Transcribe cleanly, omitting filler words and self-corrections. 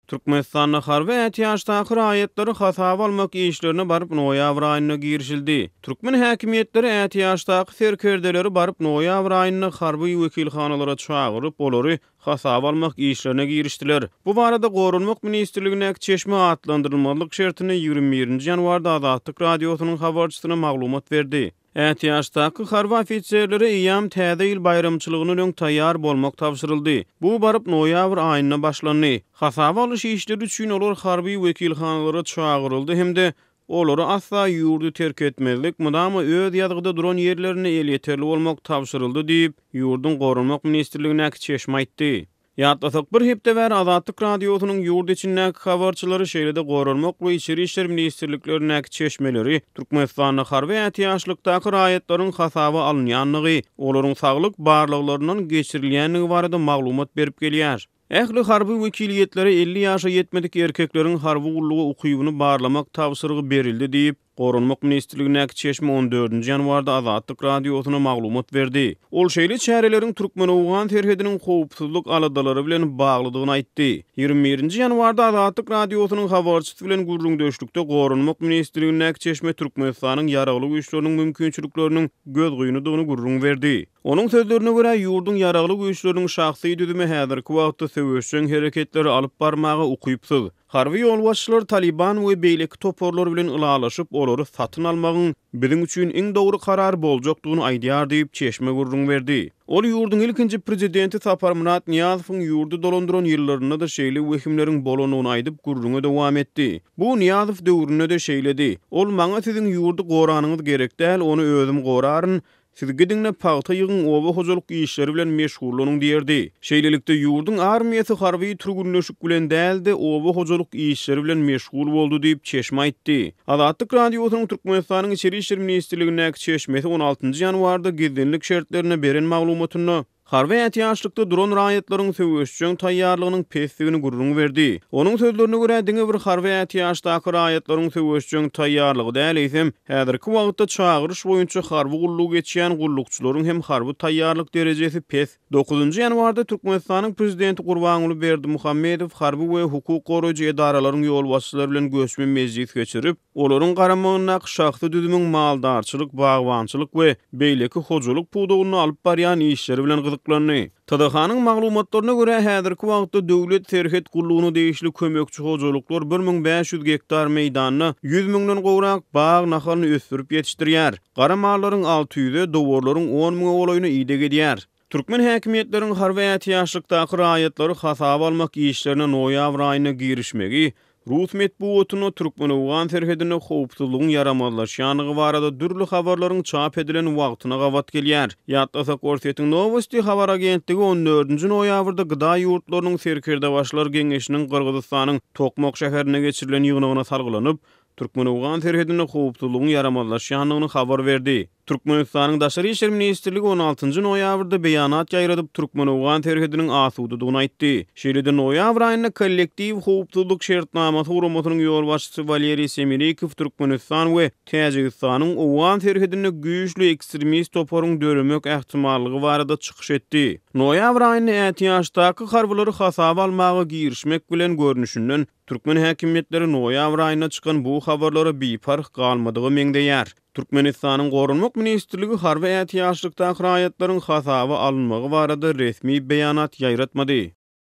Türkmenistan'da harby ätiýaşdaky raýatlary hasaba almak işlerine baryp noýabr aýyna girişildi. Türkmen häkimetleri ätiýaşdaky serkerdeleri baryp noýabr aýyna harby wekilhanalara çagyryp olary hasaba almak işlerine girişdiler. Bu barada Gorunmak Ministrligine çeşme atlandyrylmalyk şertini 21-nji ýanwarda Azatlyk radiosynyň habarçysyna maglumat berdi. Ätiýaşdaky harby ofitserleri iýam täze ýyl bayramçylygyna öň taýýar bolmak tapşyryldy. Bu baryp noýabr aýyna başlandy. Hasaba alyş işleri üçin olar harby wekilhanalara çagyryldy hemde olary asla ýurdu terk etmezlik, mudama öz ýazgyda duran ýerlerini el ýeterli bolmak tapşyryldy diýip ýurdun Gorunmak Ministrligine çeşme aýtdy. Ýatlasak bir hepde bäri Azatlyk radiosynyň ýurt içindäki habarçylary şeýlede Gorunmak we Içeri işler ministrliklerine çeşmeleri Türkmenistanyň harby ätiýaşlykdaky raýatlaryň hasaba alınýanlygy, olaryň saglyk barlyklarynyň geçirilýänligi barada maglumat berip gelýär. Ähli harby wekiliýetleri 50 ýaşa ýetmedik erkekleriň harby gullugy ukybyny barlamak tapşyrygy berildi diýip Gorunmak Ministrligine çeşme 14-nji ýanwarda Azatlyk radiosyna maglumat berdi. Ol şeýle çäreleriň türkmen owgan terhediniň howpsuzlyk aladalary bilen baglydygyny aýtdy. 21-nji ýanwarda Azatlyk radiosynyň habarçysy bilen gurrundaşlykda Gorunmak Ministrligine çeşme Türkmenistanyň ýaraglyk güýçleriniň mümkinçilikleriniň göz guýunydygyny gurrun berdi. Onuň sözlerine görä ýurdun ýaraglyk güýçleriniň şahsy düzümi häzirki wagtda söwüşçüň hereketleri alyp barmagy ukypsyz. Harby ýolbaşçylar Taliban we beýleki toporlar bilen ılalaşyp olary satyn almagyň biziň üçin iň dogry karar boljakdygyny aýdýar diýip çeşme gurrun berdi. Ol ýurdun ilkinji prezidenti Saparmurat Niýazowyň ýurdu dolandyran ýyllarynda da şeýle wehimleriň bolanyny aýdyp gurruna dowam etdi. Bu Niýazow döwründe de şeýledi. Ol maňa siziň ýurdu goranyňyz gerek däl, ony özüm goraryn. Siz gidinle paýta ýygyň oba hojalyk işleri bilen meşgullanyň diýerdi. Şeýlelikde ýurdun armiýasy harby türgünleşik bilen däldi, oba hojalyk işleri bilen meşgul boldy diýip çeşme aýtdy. Azatlyk radiosynyň Türkmenistanyň Içeri işler ministrligine çeşmesi 16-njy ýanwarda gizlenlik şertlerine beren maglumatyny harby ätiýaşlykda duran raýatlaryň söwüşçüň taýýarlygynyň pesdigini gurrun berdi. Onuň sözlerine görä diňe bir harby ätiýaşdaky raýatlaryň söwüşçüň taýýarlygy däl eýsem, häzirki wagtda çagyryş boýunça harby gulluk geçýän gullukçylaryň hem harby taýýarlyk derejesi pes. 9-njy ýanwarda Türkmenistanyň prezidenti Gurbanuly Berdimuhammedow harby we hukuk goraýjy edaralaryň ýolbaşçylary bilen göçme mejlis geçirip, olaryň garamagyna şahsy düzümiň maldarçylyk, bagwançylyk we beýleki hojalyk pudugyny alyp barýan işleri bilen Tadahanyň maglumatlaryna görä häzirki wagtda döwlet terhet gullugyny değişli kömekçi hojalyklar 1500 hektar meýdanyny 100 000-den gowrak bag nahalyny ösdürip ýetişdirýär. Garamalaryň 600-e, doworlaryň 10 000 olaýyny ýyda gedýär. Türkmen häkimetleriň harby ätiýaşlykdaky raýatlary hasaba almak işlerine noýabr aýyna girişmegi Rus metbuatyny Türkmen owgan terhedine howpsuzlygyň yaramazlaşýanygy barada dürli habarlaryň çap edilen wagtyna gawat gelýär. Ýatlasak Orsetň Novosti habar agentligi 14-nji noýabrda gyda ýurtlarynyň serkerde başlar geňeşiniň Kyrgyzstanyň Tokmak şäherine geçirilen ýygnygyna sargylanyp, Türkmen owgan terhedine howpsuzlygyň yaramazlaşýanyny habar berdi. Türkmenistanyň Daşary işler ministrligi 16-njy noýabrda beýanat ýaýradyp Türkmen owgan terhediniň asududygyny aýtdy. Şeýlede noýabr aýyna kollektiw howpsuzlyk şertnamasy guramatynyň ýolbaşçysy Valeriy Semirikov Türkmenistan we Täjikistanyň owgan terhedine güýçli ekstremist toporyň döremek ähtimallygy barada çykyş etdi. Noýabr aýyna ätiýaşdaky harbylary hasaba almagy girişmek bilen görnüşinden Türkmen häkimetleri noýabr aýyna çykan bu habarlara bipark galmadygy meňdeýär. Türkmenistanyň Gorunmak Ministrligi harby ätiýaşlykdaky raýatlaryň hasaba alynmagy barada resmi beýanat ýaýratmady.